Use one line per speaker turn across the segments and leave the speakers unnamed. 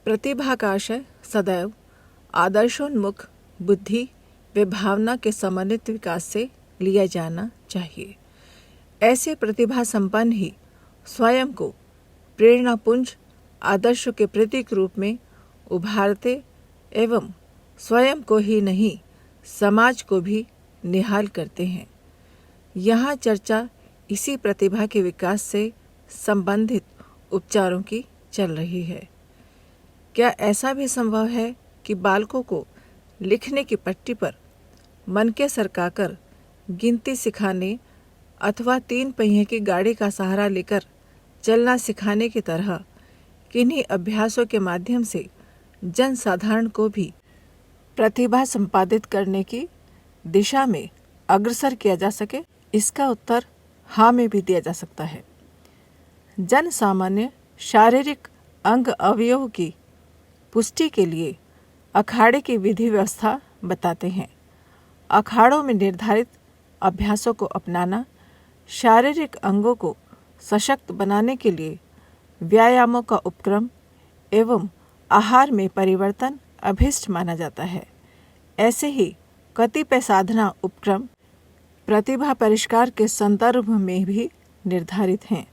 प्रतिभा का आशय सदैव आदर्शोन्मुख बुद्धि व भावना के समन्वित विकास से लिया जाना चाहिए। ऐसे प्रतिभा संपन्न ही स्वयं को प्रेरणापुंज आदर्शों के प्रतीक रूप में उभारते एवं स्वयं को ही नहीं समाज को भी निहाल करते हैं। यहाँ चर्चा इसी प्रतिभा के विकास से संबंधित उपचारों की चल रही है। क्या ऐसा भी संभव है कि बालकों को लिखने की पट्टी पर मन के सरकाकर गिनती सिखाने अथवा 3 पहिए की गाड़ी का सहारा लेकर चलना सिखाने की तरह किन्हीं अभ्यासों के माध्यम से जनसाधारण को भी प्रतिभा संपादित करने की दिशा में अग्रसर किया जा सके? इसका उत्तर हाँ में भी दिया जा सकता है। जन सामान्य शारीरिक अंग अवयव की पुष्टि के लिए अखाड़े की विधि व्यवस्था बताते हैं। अखाड़ों में निर्धारित अभ्यासों को अपनाना शारीरिक अंगों को सशक्त बनाने के लिए व्यायामों का उपक्रम एवं आहार में परिवर्तन अभिष्ट माना जाता है। ऐसे ही कतिपय साधना उपक्रम प्रतिभा परिष्कार के संदर्भ में भी निर्धारित हैं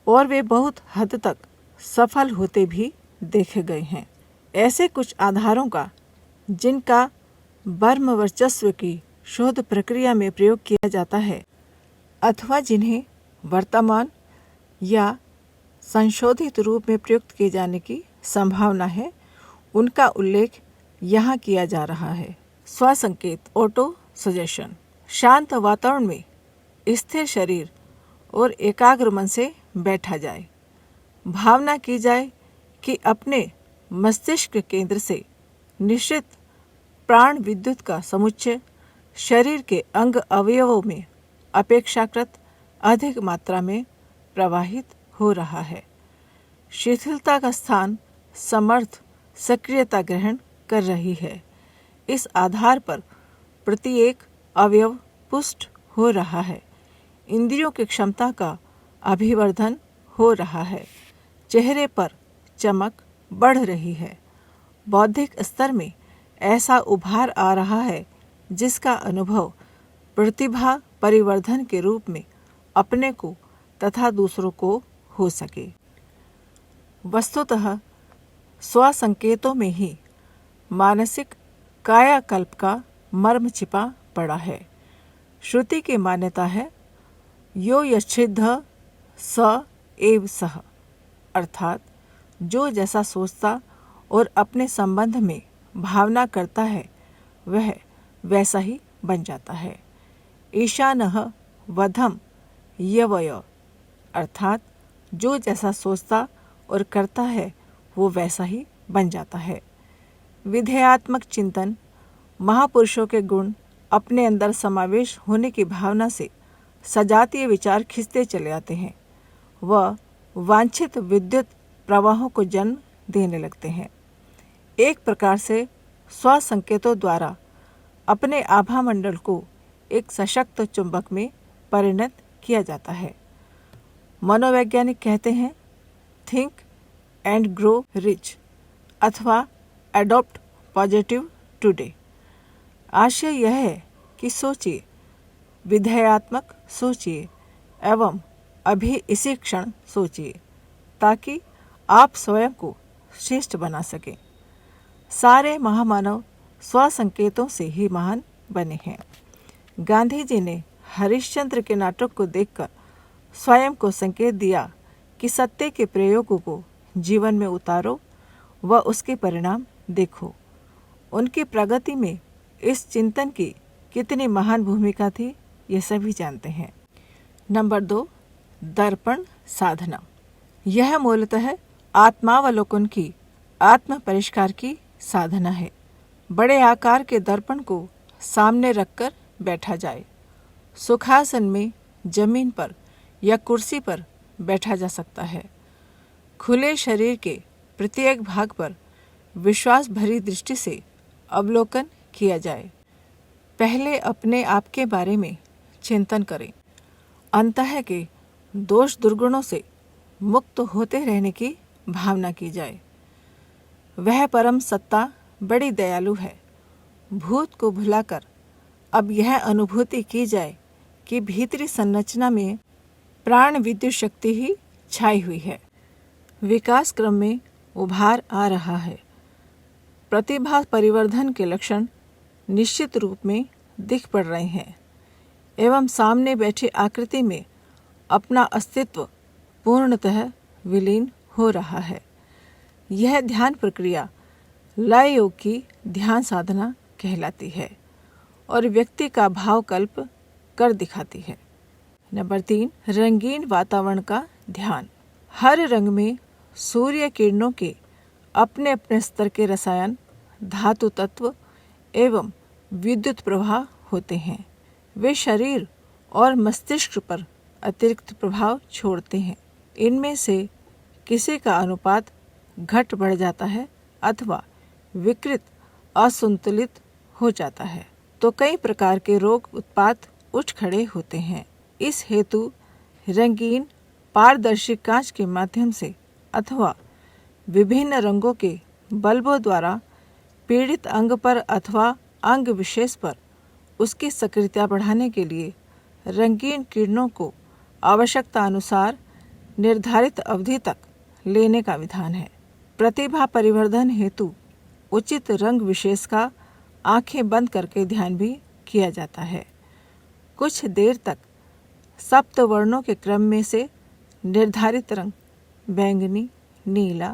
और वे बहुत हद तक सफल होते भी देखे गए हैं। ऐसे कुछ आधारों का जिनका बर्म वर्चस्व की शोध प्रक्रिया में प्रयोग किया जाता है अथवा जिन्हें वर्तमान या संशोधित रूप में प्रयुक्त किए जाने की संभावना है, उनका उल्लेख यहाँ किया जा रहा है। स्वसंकेत ऑटो सजेशन। शांत वातावरण में स्थिर शरीर और एकाग्र मन से बैठा जाए। भावना की जाए कि अपने मस्तिष्क केंद्र से निश्चित प्राण विद्युत का समुच्चय शरीर के अंग अवयवों में अपेक्षाकृत अधिक मात्रा में प्रवाहित हो रहा है। शिथिलता का स्थान समर्थ सक्रियता ग्रहण कर रही है। इस आधार पर प्रत्येक अवयव पुष्ट हो रहा है। इंद्रियों की क्षमता का अभिवर्धन हो रहा है। चेहरे पर चमक बढ़ रही है। बौद्धिक स्तर में ऐसा उभार आ रहा है जिसका अनुभव प्रतिभा परिवर्धन के रूप में अपने को तथा दूसरों को हो सके। वस्तुतः स्वसंकेतों में ही मानसिक कायाकल्प का मर्म छिपा पड़ा है। श्रुति की मान्यता है यो यच्छिद्ध स एव सः, अर्थात जो जैसा सोचता और अपने संबंध में भावना करता है वह वैसा ही बन जाता है। ईशानः वधम यवय, अर्थात जो जैसा सोचता और करता है वो वैसा ही बन जाता है। विधेयात्मक चिंतन महापुरुषों के गुण अपने अंदर समावेश होने की भावना से सजातीय विचार खिंचते चले आते हैं। वह वांछित विद्युत प्रवाहों को जन्म देने लगते हैं। एक प्रकार से स्वसंकेतों द्वारा अपने आभामंडल को एक सशक्त चुंबक में परिणत किया जाता है। मनोवैज्ञानिक कहते हैं थिंक एंड ग्रो रिच अथवा एडॉप्ट पॉजिटिव टुडे। आशय यह है कि सोचिए, विधेयात्मक सोचिए एवं अभी इसी क्षण सोचिए ताकि आप स्वयं को श्रेष्ठ बना सकें। सारे महामानव स्वसंकेतों से ही महान बने हैं। गांधी जी ने हरिश्चंद्र के नाटक को देखकर स्वयं को संकेत दिया कि सत्य के प्रयोगों को जीवन में उतारो व उसके परिणाम देखो। उनकी प्रगति में इस चिंतन की कितनी महान भूमिका थी ये सभी जानते हैं। नंबर 2, दर्पण साधना। यह मूलतः आत्मावलोकन की आत्म परिष्कार की साधना है। बड़े आकार के दर्पण को सामने रखकर बैठा जाए। सुखासन में जमीन पर या कुर्सी पर बैठा जा सकता है। खुले शरीर के प्रत्येक भाग पर विश्वास भरी दृष्टि से अवलोकन किया जाए। पहले अपने आप के बारे में चिंतन करें। अंतः के दोष दुर्गुणों से मुक्त होते रहने की भावना की जाए। वह परम सत्ता बड़ी दयालु है। भूत को भुलाकर अब यह अनुभूति की जाए कि भीतरी संरचना में प्राण विद्युत शक्ति ही छाई हुई है। विकास क्रम में उभार आ रहा है। प्रतिभा परिवर्धन के लक्षण निश्चित रूप में दिख पड़ रहे हैं एवं सामने बैठी आकृति में अपना अस्तित्व पूर्णतः विलीन हो रहा है। यह ध्यान प्रक्रिया लय योग की ध्यान साधना कहलाती है और व्यक्ति का भावकल्प कर दिखाती है। नंबर 3, रंगीन वातावरण का ध्यान। हर रंग में सूर्य किरणों के अपने अपने स्तर के रसायन, धातु तत्व एवं विद्युत प्रवाह होते हैं। वे शरीर और मस्तिष्क पर अतिरिक्त प्रभाव छोड़ते हैं। इनमें से किसी का अनुपात घट बढ़ जाता है अथवा विकृत असंतुलित हो जाता है तो कई प्रकार के रोग उत्पात उठ खड़े होते हैं। इस हेतु रंगीन पारदर्शी कांच के माध्यम से अथवा विभिन्न रंगों के बल्बों द्वारा पीड़ित अंग पर अथवा अंग विशेष पर उसकी सक्रियता बढ़ाने के लिए रंगीन किरणों को आवश्यकता अनुसार निर्धारित अवधि तक लेने का विधान है। प्रतिभा परिवर्धन हेतु उचित रंग विशेष का आंखें बंद करके ध्यान भी किया जाता है। कुछ देर तक सप्त वर्णों के क्रम में से निर्धारित रंग बैंगनी, नीला,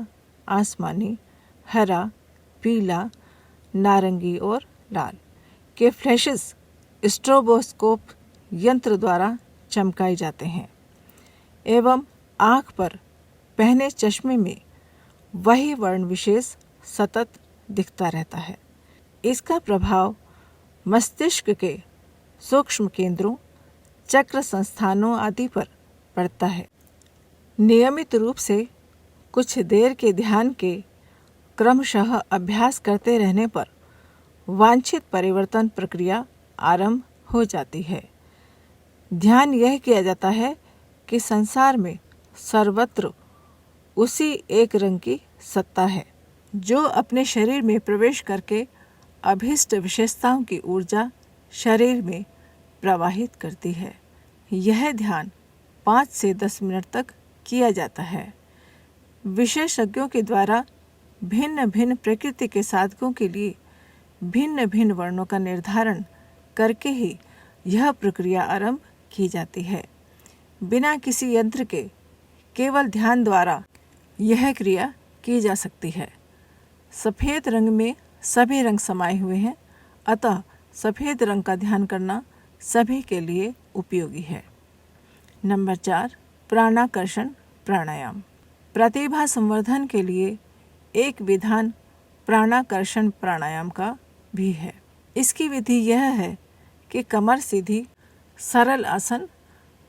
आसमानी, हरा, पीला, नारंगी और लाल के फ्लैशेस स्ट्रोबोस्कोप यंत्र द्वारा चमकाए जाते हैं एवं आँख पर पहने चश्मे में वही वर्ण विशेष सतत दिखता रहता है। इसका प्रभाव मस्तिष्क के सूक्ष्म केंद्रों, चक्र संस्थानों आदि पर पड़ता है। नियमित रूप से कुछ देर के ध्यान के क्रमशः अभ्यास करते रहने पर वांछित परिवर्तन प्रक्रिया आरंभ हो जाती है। ध्यान यह किया जाता है कि संसार में सर्वत्र उसी एक रंग की सत्ता है जो अपने शरीर में प्रवेश करके अभीष्ट विशेषताओं की ऊर्जा शरीर में प्रवाहित करती है। यह ध्यान 5 से 10 मिनट तक किया जाता है। विशेषज्ञों के द्वारा भिन्न भिन्न प्रकृति के साधकों के लिए भिन्न भिन्न वर्णों का निर्धारण करके ही यह प्रक्रिया आरंभ की जाती है। बिना किसी यंत्र के केवल ध्यान द्वारा यह क्रिया की जा सकती है। सफ़ेद रंग में सभी रंग समाये हुए हैं, अतः सफ़ेद रंग का ध्यान करना सभी के लिए उपयोगी है। नंबर 4, प्राणाकर्षण प्राणायाम। प्रतिभा संवर्धन के लिए एक विधान प्राणाकर्षण प्राणायाम का भी है। इसकी विधि यह है कि कमर सीधी, सरल आसन,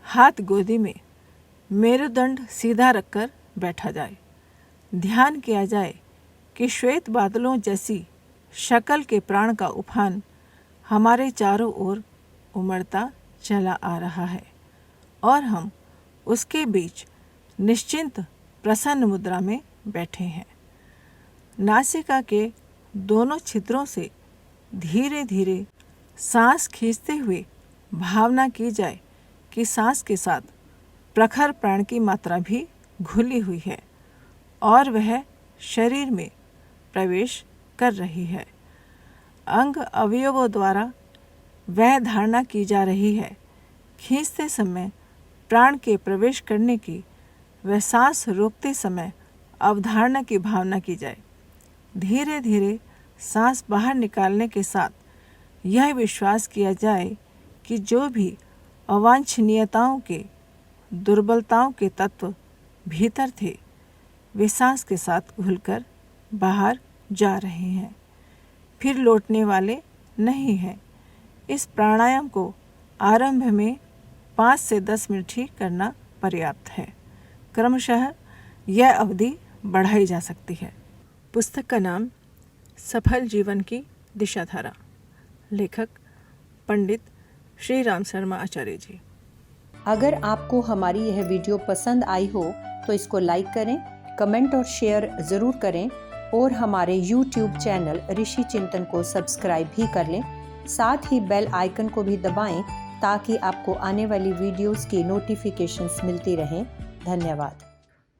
हाथ गोदी में, मेरुदंड सीधा रखकर बैठा जाए। ध्यान किया जाए कि श्वेत बादलों जैसी शक्ल के प्राण का उफान हमारे चारों ओर उमड़ता चला आ रहा है और हम उसके बीच निश्चिंत प्रसन्न मुद्रा में बैठे हैं। नासिका के दोनों छिद्रों से धीरे धीरे सांस खींचते हुए भावना की जाए कि सांस के साथ प्रखर प्राण की मात्रा भी घुली हुई है और वह शरीर में प्रवेश कर रही है। अंग अवयवों द्वारा वह धारणा की जा रही है। खींचते समय प्राण के प्रवेश करने की व सांस रोकते समय अवधारणा की भावना की जाए। धीरे धीरे सांस बाहर निकालने के साथ यह विश्वास किया जाए कि जो भी अवांछनीयताओं के, दुर्बलताओं के तत्व भीतर थे वे सांस के साथ घुलकर बाहर जा रहे हैं, फिर लौटने वाले नहीं हैं। इस प्राणायाम को आरंभ में 5 से 10 मिनट ही करना पर्याप्त है। क्रमशः यह अवधि बढ़ाई जा सकती है। पुस्तक का नाम सफल जीवन की दिशाधारा। लेखक पंडित श्री राम शर्मा आचार्य जी।
अगर आपको हमारी यह वीडियो पसंद आई हो तो इसको लाइक करें, कमेंट और शेयर ज़रूर करें और हमारे YouTube चैनल ऋषि चिंतन को सब्सक्राइब भी कर लें। साथ ही बेल आइकन को भी दबाएं ताकि आपको आने वाली वीडियोस की नोटिफिकेशंस मिलती रहें। धन्यवाद।